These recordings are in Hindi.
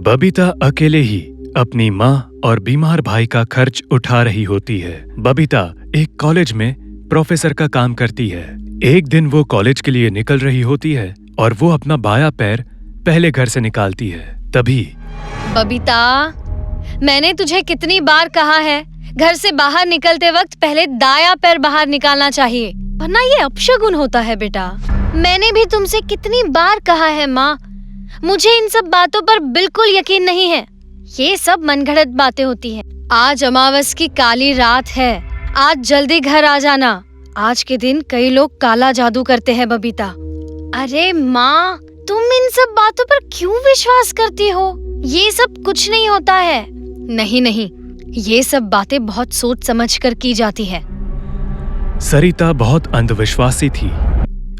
बबीता अकेले ही अपनी माँ और बीमार भाई का खर्च उठा रही होती है। बबीता एक कॉलेज में प्रोफेसर का काम करती है। एक दिन वो कॉलेज के लिए निकल रही होती है और वो अपना बायां पैर पहले घर से निकालती है। तभी बबीता, मैंने तुझे कितनी बार कहा है, घर से बाहर निकलते वक्त पहले दायां पैर बाहर निकालना चाहिए, वरना ये अपशगुन होता है बेटा। मैंने भी तुमसे कितनी बार कहा है माँ, मुझे इन सब बातों पर बिल्कुल यकीन नहीं है। ये सब मनगढ़ंत बातें होती हैं। आज अमावस की काली रात है, आज जल्दी घर आ जाना। आज के दिन कई लोग काला जादू करते हैं बबीता। अरे माँ, तुम इन सब बातों पर क्यों विश्वास करती हो? ये सब कुछ नहीं होता है। नहीं, ये सब बातें बहुत सोच समझ कर की जाती है। सरिता बहुत अंधविश्वासी थी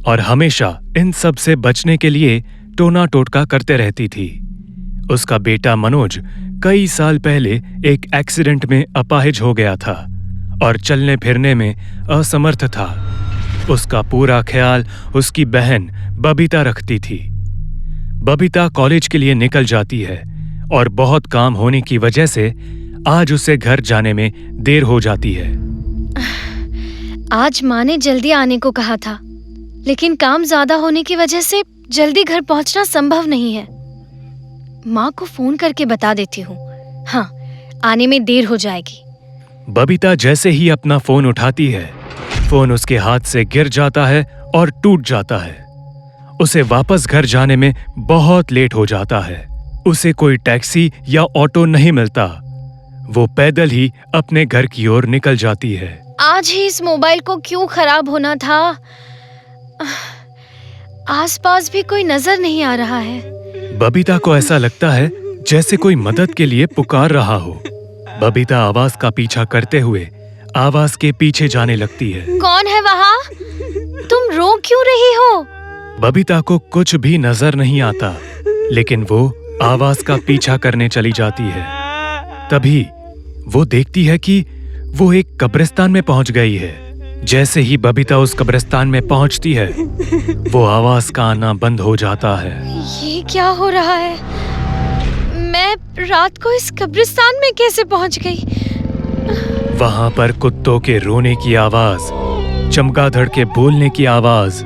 और हमेशा इन सब से बचने के लिए टोना टोटका करते रहती थी। उसका बेटा मनोज कई साल पहले एक एक्सीडेंट में अपाहिज हो गया था और चलने फिरने में असमर्थ था। उसका पूरा ख्याल उसकी बहन बबीता रखती थी। बबीता कॉलेज के लिए निकल जाती है और बहुत काम होने की वजह से आज उसे घर जाने में देर हो जाती है। आज माँ ने जल्दी आने को कहा था, लेकिन काम ज्यादा होने की वजह से जल्दी घर पहुंचना संभव नहीं है। माँ को फोन करके बता देती हूँ। हाँ, आने में देर हो जाएगी। बबीता जैसे ही अपना फोन उठाती है, फोन उसके हाथ से गिर जाता है और टूट जाता है। उसे वापस घर जाने में बहुत लेट हो जाता है। उसे कोई टैक्सी या ऑटो नहीं मिलता। वो पैदल ही अपने घर की ओर निकल जाती है। आज ही इस मोबाइल को क्यों खराब होना था? आसपास भी कोई नजर नहीं आ रहा है। बबीता को ऐसा लगता है जैसे कोई मदद के लिए पुकार रहा हो। बबीता आवाज का पीछा करते हुए आवाज के पीछे जाने लगती है। कौन है वहाँ? तुम रो क्यों रही हो? बबीता को कुछ भी नजर नहीं आता, लेकिन वो आवाज का पीछा करने चली जाती है। तभी वो देखती है कि वो एक कब्रिस्तान में पहुंच गई है। जैसे ही बबीता उस कब्रिस्तान में पहुंचती है, वो आवाज का आना बंद हो जाता है। ये क्या हो रहा है? मैं रात को इस कब्रिस्तान में कैसे पहुंच गई? वहां पर कुत्तों के रोने की आवाज, चमगादड़ के बोलने की आवाज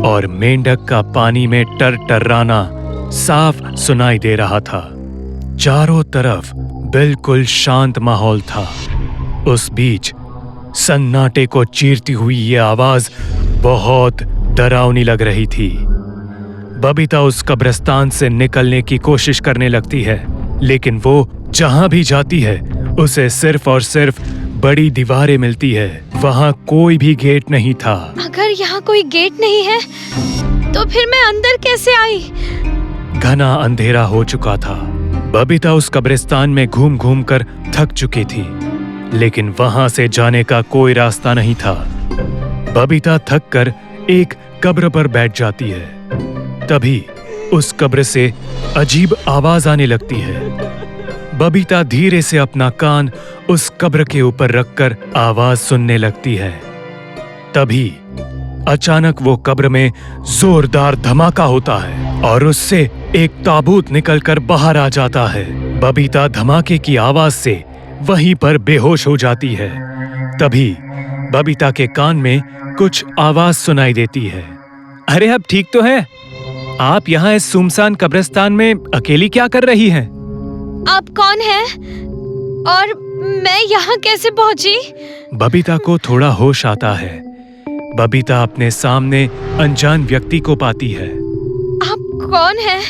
और मेंढक का पानी में टर्राना साफ सुनाई दे रहा था। चारों तरफ बिल्कुल शांत माहौल था। उस बीच सन्नाटे को चीरती हुई ये आवाज बहुत डरावनी लग रही थी। बबीता उस कब्रिस्तान से निकलने की कोशिश करने लगती है, लेकिन वो जहां भी जाती है उसे सिर्फ और सिर्फ बड़ी दीवारें मिलती है। वहां कोई भी गेट नहीं था। अगर यहाँ कोई गेट नहीं है तो फिर मैं अंदर कैसे आई? घना अंधेरा हो चुका था। बबीता उस कब्रिस्तान में घूम घूम कर थक चुकी थी, लेकिन वहां से जाने का कोई रास्ता नहीं था। बबीता थक कर एक कब्र पर बैठ जाती है। तभी उस कब्र से अजीब आवाज आने लगती है। बबीता धीरे से अपना कान उस कब्र के ऊपर रखकर आवाज सुनने लगती है। तभी अचानक वो कब्र में जोरदार धमाका होता है और उससे एक ताबूत निकलकर बाहर आ जाता है। बबीता धमाके की आवाज से वहीं पर बेहोश हो जाती है। तभी बबीता के कान में कुछ आवाज सुनाई देती है। अरे अब ठीक तो है? आप यहाँ इस सुनसान कब्रिस्तान में अकेली क्या कर रही हैं? आप कौन हैं? और मैं यहाँ कैसे पहुंची? बबीता को थोड़ा होश आता है। बबीता अपने सामने अनजान व्यक्ति को पाती है। आप कौन हैं?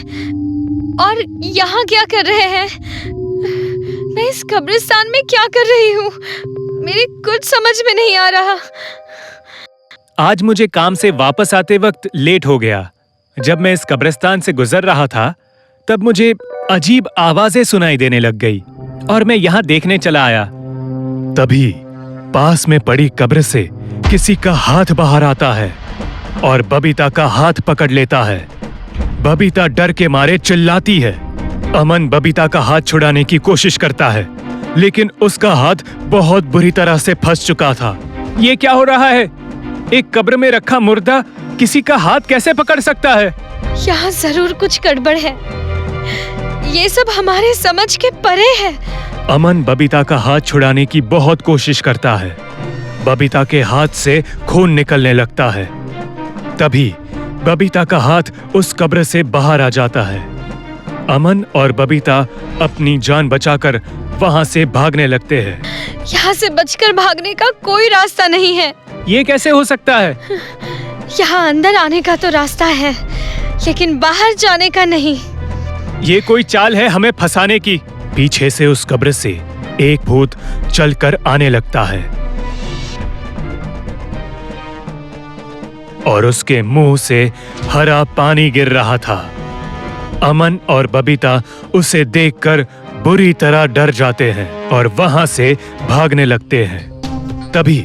और यहाँ क्या कर रहे हैं? मैं इस कब्रिस्तान में क्या कर रही हूँ? मेरी कुछ समझ में नहीं आ रहा। आज मुझे काम से वापस आते वक्त लेट हो गया। जब मैं इस कब्रिस्तान से गुजर रहा था, तब मुझे अजीब आवाजें सुनाई देने लग गई और मैं यहाँ देखने चला आया। तभी पास में पड़ी कब्र से किसी का हाथ बाहर आता है और बबीता का हाथ पकड़ लेता है। बबीता डर के मारे चिल्लाती है। अमन बबीता का हाथ छुड़ाने की कोशिश करता है, लेकिन उसका हाथ बहुत बुरी तरह से फंस चुका था। ये क्या हो रहा है? एक कब्र में रखा मुर्दा किसी का हाथ कैसे पकड़ सकता है? यहाँ जरूर कुछ गड़बड़ है। ये सब हमारे समझ के परे है। अमन बबीता का हाथ छुड़ाने की बहुत कोशिश करता है। बबीता के हाथ से खून निकलने लगता है। तभी बबीता का हाथ उस कब्र से बाहर आ जाता है। अमन और बबीता अपनी जान बचाकर वहां से भागने लगते हैं। यहाँ से बचकर भागने का कोई रास्ता नहीं है। ये कैसे हो सकता है? यहाँ अंदर आने का तो रास्ता है, लेकिन बाहर जाने का नहीं। ये कोई चाल है हमें फंसाने की। पीछे से उस कब्र से एक भूत चलकर आने लगता है और उसके मुंह से हरा पानी गिर रहा था। अमन और बबीता उसे देखकर बुरी तरह डर जाते हैं और वहां से भागने लगते हैं। तभी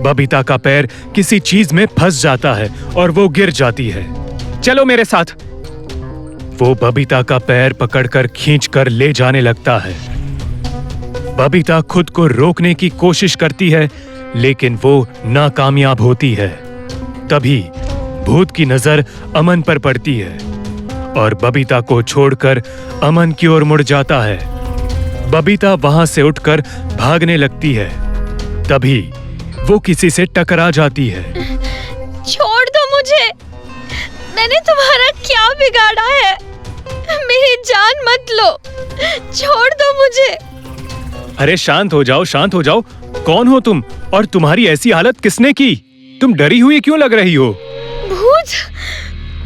बबीता का पैर किसी चीज में फंस जाता है और वो गिर जाती है। चलो मेरे साथ। वो बबीता का पैर पकड़कर खींचकर ले जाने लगता है। बबीता खुद को रोकने की कोशिश करती है, लेकिन वो नाकामयाब होती है। तभी भूत की नजर अमन पर पड़ती है और बबीता को छोड़कर अमन की ओर मुड़ जाता है। बबीता वहां से उठकर भागने लगती है। तभी वो किसी से टकरा जाती है। छोड़ दो मुझे। मैंने तुम्हारा क्या बिगाड़ा है? मेरी जान मत लो। छोड़ दो मुझे। अरे शांत हो जाओ, शांत हो जाओ। कौन हो तुम और तुम्हारी ऐसी हालत किसने की? तुम डरी हुई क्यों लग रही हो? भूत,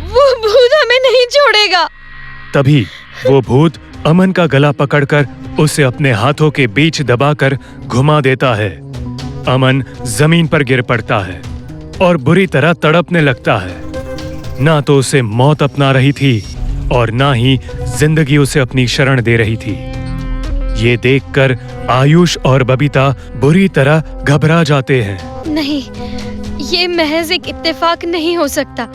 वो भूत हमें नहीं छोड़ेगा। तभी वो भूत अमन का गला पकड़कर उसे अपने हाथों के बीच दबाकर घुमा देता है। अमन जमीन पर गिर पड़ता है और बुरी तरह तड़पने लगता है। ना तो उसे मौत अपना रही थी और ना ही जिंदगी उसे अपनी शरण दे रही थी। ये देखकर आयुष और बबीता बुरी तरह घबरा जाते हैं। नहीं, ये महज एक इत्तेफाक नहीं हो सकता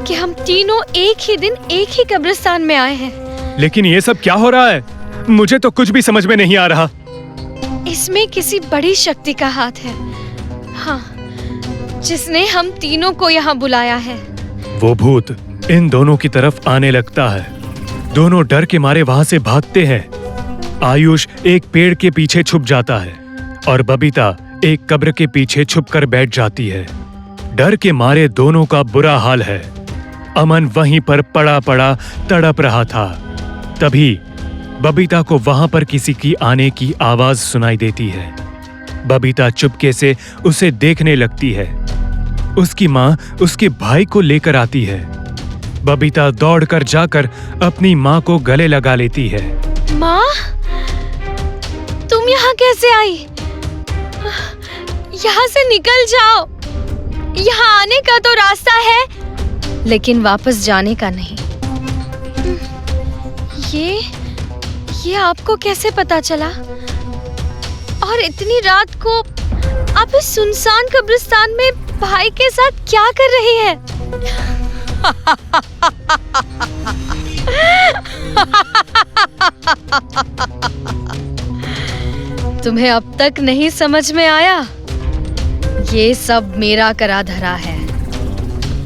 कि हम तीनों एक ही दिन एक ही कब्रिस्तान में आए हैं। लेकिन ये सब क्या हो रहा है? मुझे तो कुछ भी समझ में नहीं आ रहा। इसमें किसी बड़ी शक्ति का हाथ है। हाँ, जिसने हम तीनों को यहाँ बुलाया है। वो भूत इन दोनों की तरफ आने लगता है। दोनों डर के मारे वहां से भागते हैं। आयुष एक पेड़ के पीछे छुप जाता है और बबीता एक कब्र के पीछे छुपकर बैठ जाती है। डर के मारे दोनों का बुरा हाल है। अमन वहीं पर पड़ा पड़ा तड़प रहा था। तभी बबीता को वहां पर किसी की आने की आवाज सुनाई देती है। बबीता चुपके से उसे देखने लगती है। उसकी माँ उसके भाई को लेकर आती है। बबीता दौड़कर जाकर अपनी माँ को गले लगा लेती है। माँ, तुम यहाँ कैसे आई? यहाँ से निकल जाओ। यहाँ आने का तो रास्ता है, लेकिन वापस जाने का नहीं। ये आपको कैसे पता चला? और इतनी रात को आप इस सुनसान कब्रिस्तान में भाई के साथ क्या कर रही है? तुम्हें अब तक नहीं समझ में आया? ये सब मेरा करा धरा है।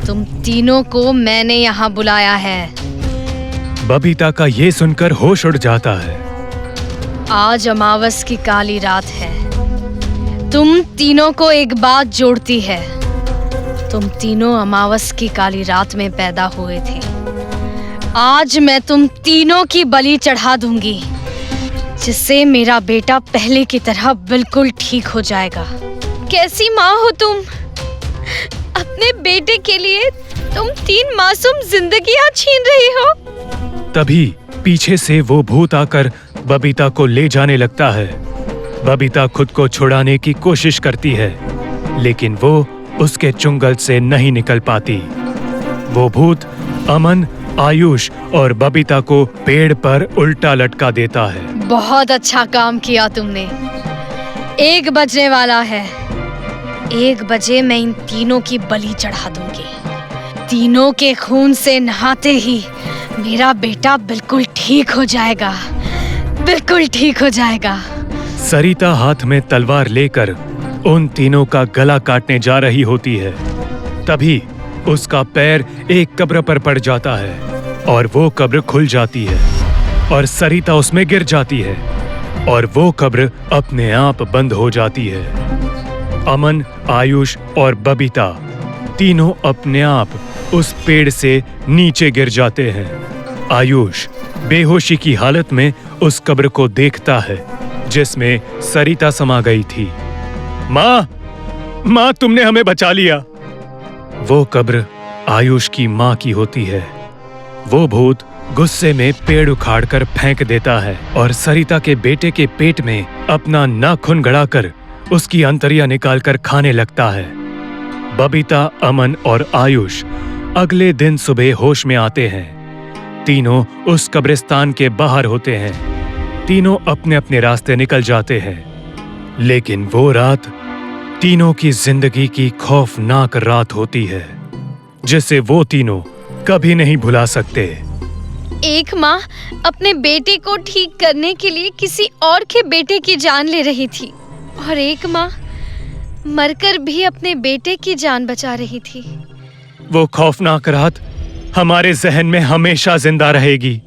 तुम तीनों को मैंने यहाँ बुलाया है। बबीता का ये सुनकर होश उड़ जाता है। आज अमावस की काली रात है। तुम तीनों को एक बात जोड़ती है। तुम तीनों अमावस की काली रात में पैदा हुए थे। आज मैं तुम तीनों की बलि चढ़ा दूंगी, जिससे मेरा बेटा पहले की तरह बिल्कुल ठीक हो जाएगा। कैसी माँ हो तुम? अपने बेटे के लिए तुम 3 मासूम जिंदगियां छीन रही हो। तभी पीछे से वो भूत आकर बबीता को ले जाने लगता है। बबीता खुद को छुड़ाने की कोशिश करती है, लेकिन वो उसके चुंगल से नहीं निकल पाती। वो भूत अमन, आयुष और बबीता को पेड़ पर उल्टा लटका देता है। बहुत अच्छा काम किया तुमने। 1 बजने वाला है। 1 बजे मैं इन तीनों की बलि चढ़ा दूंगी। तीनों के खून से नहाते ही मेरा बेटा बिल्कुल ठीक हो जाएगा। बिल्कुल ठीक हो जाएगा। सरिता हाथ में तलवार लेकर उन तीनों का गला काटने जा रही होती है। तभी उसका पैर एक कब्र पर पड़ जाता है और वो कब्र खुल जाती है और सरिता उसमें गिर जाती है और वो कब्र अपने आप बंद हो जाती है। अमन, आयुष और बबीता तीनों अपने आप उस पेड़ से नीचे गिर जाते हैं। आयुष बेहोशी की हालत में उस कब्र को देखता है जिसमें सरिता समा गई थी। माँ, तुमने हमें बचा लिया। वो कब्र आयुष की माँ की होती है। वो भूत गुस्से में पेड़ उखाड़कर फेंक देता है और सरिता के बेटे के पेट में अपना नाखून गड़ाकर उसकी अंतड़ियां निकालकर खाने लगता है। बबीता, अमन और आयुष अगले दिन सुबह होश में आते हैं। तीनों उस कब्रिस्तान के बाहर होते हैं। तीनों अपने अपने रास्ते निकल जाते हैं। लेकिन वो रात तीनों की जिंदगी की खौफनाक रात होती है जिसे वो तीनों कभी नहीं भुला सकते। एक माँ अपने बेटे को ठीक करने के लिए किसी और के बेटे की जान ले रही थी और एक माँ मरकर भी अपने बेटे की जान बचा रही थी। वो खौफनाक रात हमारे जहन में हमेशा जिंदा रहेगी।